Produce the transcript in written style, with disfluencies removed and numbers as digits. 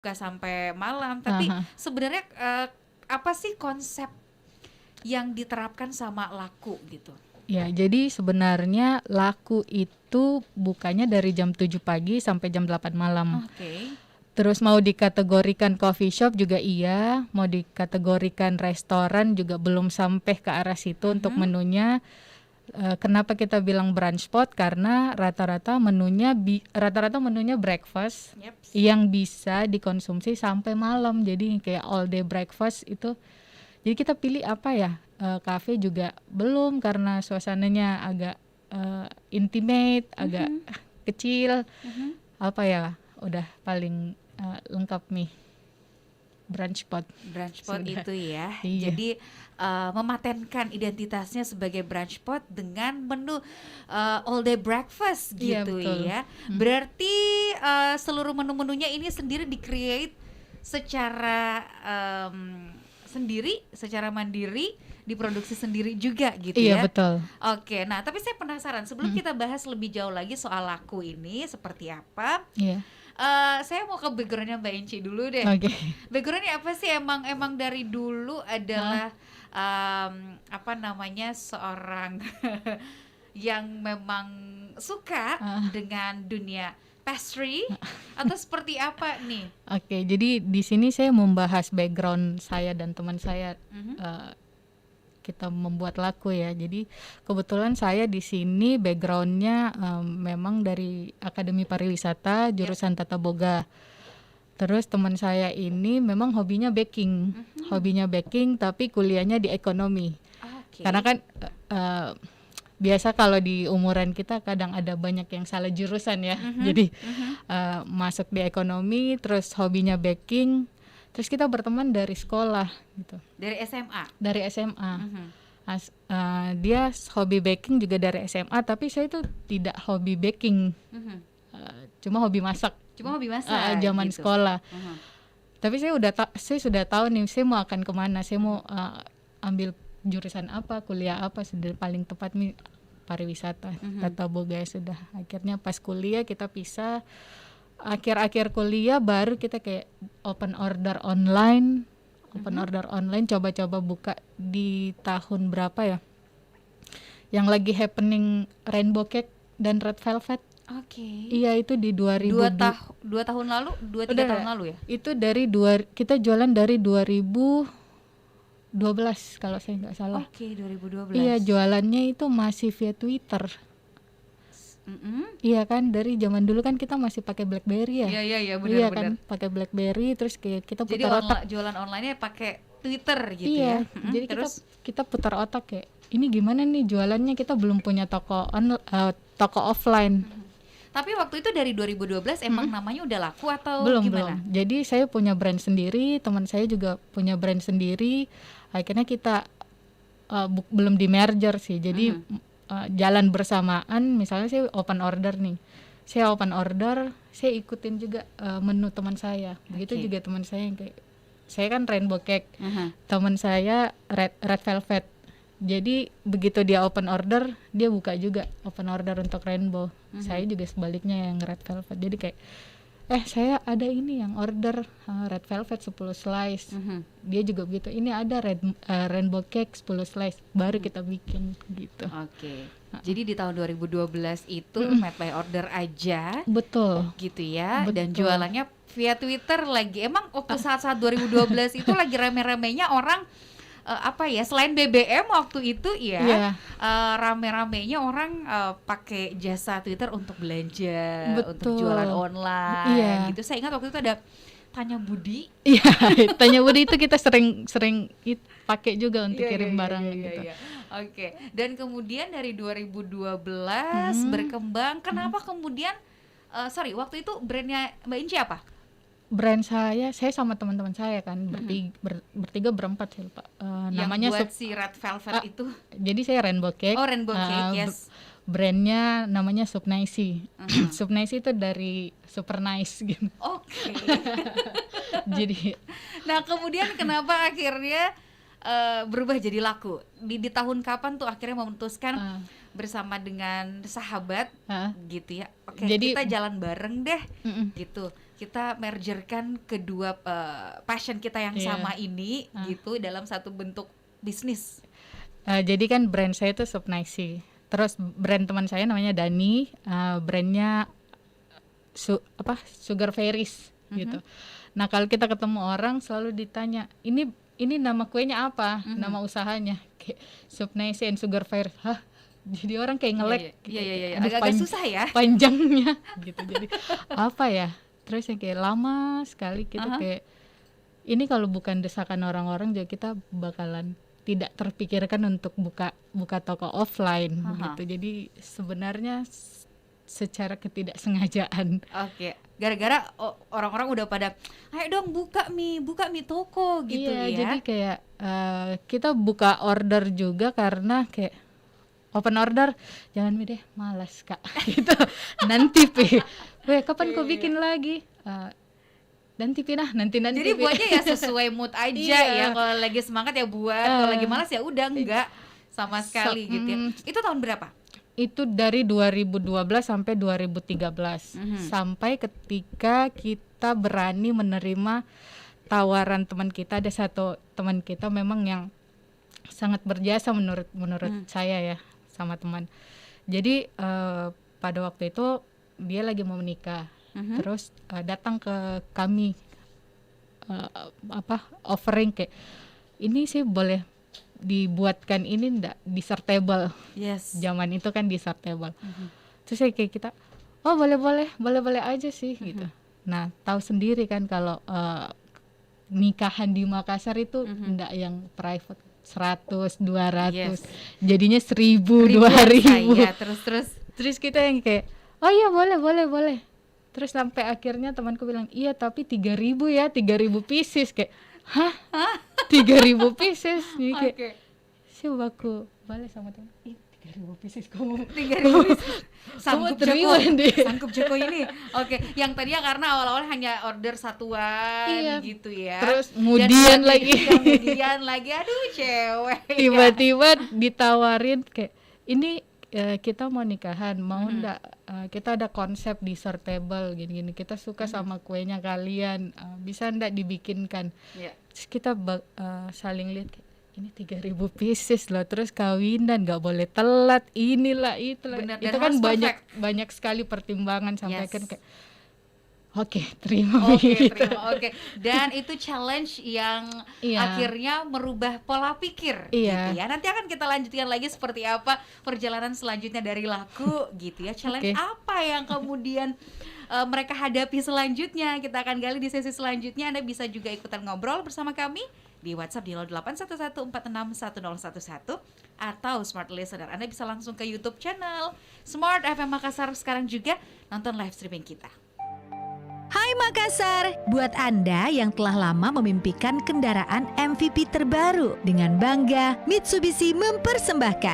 buka sampai malam. Tapi Aha. sebenarnya apa sih konsep yang diterapkan sama Laku gitu? Ya, jadi sebenarnya Laku itu bukanya dari jam 7 pagi sampai jam 8 malam. Oke. Terus mau dikategorikan coffee shop juga iya, mau dikategorikan restoran juga belum sampai ke arah situ untuk menunya. Kenapa kita bilang brunch spot? Karena rata-rata menunya breakfast Yep. yang bisa dikonsumsi sampai malam. Jadi kayak all day breakfast itu. Jadi kita pilih apa ya? Cafe juga belum karena suasananya agak intimate, agak kecil. Apa ya? Udah paling lengkap nih brunch spot. Brunch spot Sudah. itu ya. Iya. Jadi mematenkan identitasnya sebagai brunch spot dengan menu all day breakfast Iya, gitu betul. ya. Berarti seluruh menu-menunya ini sendiri di-create secara sendiri, secara mandiri, diproduksi sendiri juga gitu Iya, ya. betul. Oke, nah tapi saya penasaran sebelum kita bahas lebih jauh lagi soal Laku ini seperti apa. Iya. Saya mau ke backgroundnya Mbak Inci dulu deh. Oke. Backgroundnya apa sih? Emang dari dulu adalah seorang yang memang suka dengan dunia pastry atau seperti apa nih? Oke, jadi di sini saya membahas background saya dan teman saya. Kita membuat Laku ya. Jadi kebetulan saya di sini backgroundnya memang dari Akademi Pariwisata jurusan Tata Boga. Terus teman saya ini memang hobinya baking, tapi kuliahnya di ekonomi. Oke. Karena kan biasa kalau di umuran kita kadang ada banyak yang salah jurusan ya. Jadi masuk di ekonomi, terus hobinya baking, terus kita berteman dari sekolah gitu. Dari SMA. Dari SMA. Dia hobi baking juga dari SMA, tapi saya itu tidak hobi baking. Cuma hobi masak. Zaman gitu. sekolah. Tapi saya sudah tahu nih saya mau akan kemana, saya mau ambil jurusan apa, kuliah apa, sudah paling tepat nih pariwisata, Tata Boga. Sudah akhirnya pas kuliah kita pisah. Akhir-akhir kuliah baru kita kayak open order online, coba-coba buka di tahun berapa ya? Yang lagi happening Rainbow Cake dan Red Velvet. Oke. Iya, itu di 2000 2 tahun lalu, 2-3 tahun lalu ya? Itu kita jualan dari 2012 kalau saya nggak salah. Oke, 2012. Iya, jualannya itu masih via Twitter. Iya kan, dari zaman dulu kan kita masih pakai BlackBerry ya. Iya, Iya benar. kan, pakai BlackBerry, terus kayak kita Jadi putar otak. jualan online-nya pakai Twitter gitu Iya, ya. jadi Terus kita putar otak kayak ini gimana nih jualannya, kita belum punya toko offline. tapi waktu itu dari 2012 emang namanya udah Laku atau Belum. gimana? Jadi saya punya brand sendiri, teman saya juga punya brand sendiri. Akhirnya kita belum di merger sih. Jadi jalan bersamaan. Misalnya saya open order nih. Saya ikutin juga menu teman saya. Begitu juga teman saya yang kayak saya kan Rainbow Cake. Teman saya Red Velvet. Jadi begitu dia open order, dia buka juga open order untuk Rainbow. Saya juga sebaliknya yang Red Velvet. Jadi kayak saya ada ini yang order Red Velvet 10 slice. Dia juga begitu. Ini ada Rainbow Cake 10 slice. Baru kita bikin gitu. Oke. Jadi di tahun 2012 itu made by order aja. Betul. Gitu ya. Betul. Dan jualannya via Twitter lagi. Emang waktu saat-saat 2012 itu lagi rame-ramenya orang selain BBM waktu itu ya, rame-ramenya orang pakai jasa Twitter untuk belanja, untuk jualan online gitu. Saya ingat waktu itu ada Tanya Budi. Iya, Tanya Budi itu kita sering pakai juga untuk kirim barang gitu. Oke. Dan kemudian dari 2012 berkembang. Kenapa kemudian waktu itu brandnya Mbak Inci apa? Brand saya sama teman-teman saya kan bertiga berempat sih Pak. Namanya buat si Red Velvet itu. Jadi saya Rainbow Cake. Oh, Rainbow Cake, yes. Brandnya namanya Supnaisi. Supnaisi itu dari super nice gitu. Oke. Jadi nah, kemudian kenapa akhirnya berubah jadi Laku? Di tahun kapan tuh akhirnya memutuskan bersama dengan sahabat gitu ya? Oke, jadi kita jalan bareng deh gitu. kita mergerkan kedua passion kita yang sama ini gitu dalam satu bentuk bisnis. Jadi kan brand saya itu Sup Nicey. Terus brand teman saya namanya Dani, brandnya Sugar Fairies gitu. Nah kalau kita ketemu orang selalu ditanya, ini nama kuenya apa, nama usahanya, kayak Sup Nicey and Sugar Fairies. Hah? Jadi orang kayak ngelek. Iya. Agak susah ya. Panjangnya gitu. Jadi apa ya? Terus yang kayak lama sekali kita kayak ini kalau bukan desakan orang-orang juga kita bakalan tidak terpikirkan untuk buka toko offline gitu. Jadi sebenarnya secara ketidaksengajaan. Oke. Gara-gara orang-orang udah pada, ayo dong buka mi toko gitu ya. Jadi kayak kita buka order juga karena kayak open order, jangan mi deh, malas Kak gitu. Nanti kapan kau bikin lagi? Nanti nanti. Jadi buatnya ya sesuai mood aja ya. Kalau lagi semangat ya buat, kalau lagi malas ya udah enggak sama sekali gitu ya. Itu tahun berapa? Itu dari 2012 sampai 2013. Sampai ketika kita berani menerima tawaran teman kita. Ada satu teman kita memang yang sangat berjasa menurut saya ya, sama teman. Jadi pada waktu itu dia lagi mau menikah. Terus datang ke kami offering kayak ini sih boleh dibuatkan ini enggak dissertable. Yes. Zaman itu kan dissertable. Terus kayak kita boleh aja sih gitu. Nah, tahu sendiri kan kalau nikahan di Makassar itu enggak yang private 100, 200. Jadinya 1000, 2000. Terus kita yang kayak oh iya boleh. Terus sampai akhirnya temanku bilang, iya tapi 3.000 ya, 3.000 pieces. Kayak, hah? 3.000 pieces? Jadi kayak, siapa aku balik sama teman, 3.000 pieces kamu 3.000 pieces sanggup Joko ini. Oke, yang tadinya karena awal-awal hanya order satuan gitu ya. Terus kemudian lagi, aduh cewek. Tiba-tiba ditawarin kayak, ini kita mau nikahan, mau enggak kita ada konsep dissertable gini-gini, kita suka sama kuenya kalian, bisa enggak dibikinkan. Terus kita saling lihat kayak, ini 3.000 pieces loh, terus kawinan nggak boleh telat, inilah itulah. Bener, itu kan banyak sekali pertimbangan sampai kan kayak Oke, terima. Dan itu challenge yang akhirnya merubah pola pikir gitu ya. Nanti akan kita lanjutkan lagi seperti apa perjalanan selanjutnya dari laku gitu ya. Challenge apa yang kemudian mereka hadapi selanjutnya. Kita akan gali di sesi selanjutnya. Anda bisa juga ikutan ngobrol bersama kami di WhatsApp di 0811461011 atau Smart Listener. Anda bisa langsung ke YouTube channel Smart FM Makassar sekarang juga nonton live streaming kita. Hai Makassar, buat Anda yang telah lama memimpikan kendaraan MVP terbaru, dengan bangga Mitsubishi mempersembahkan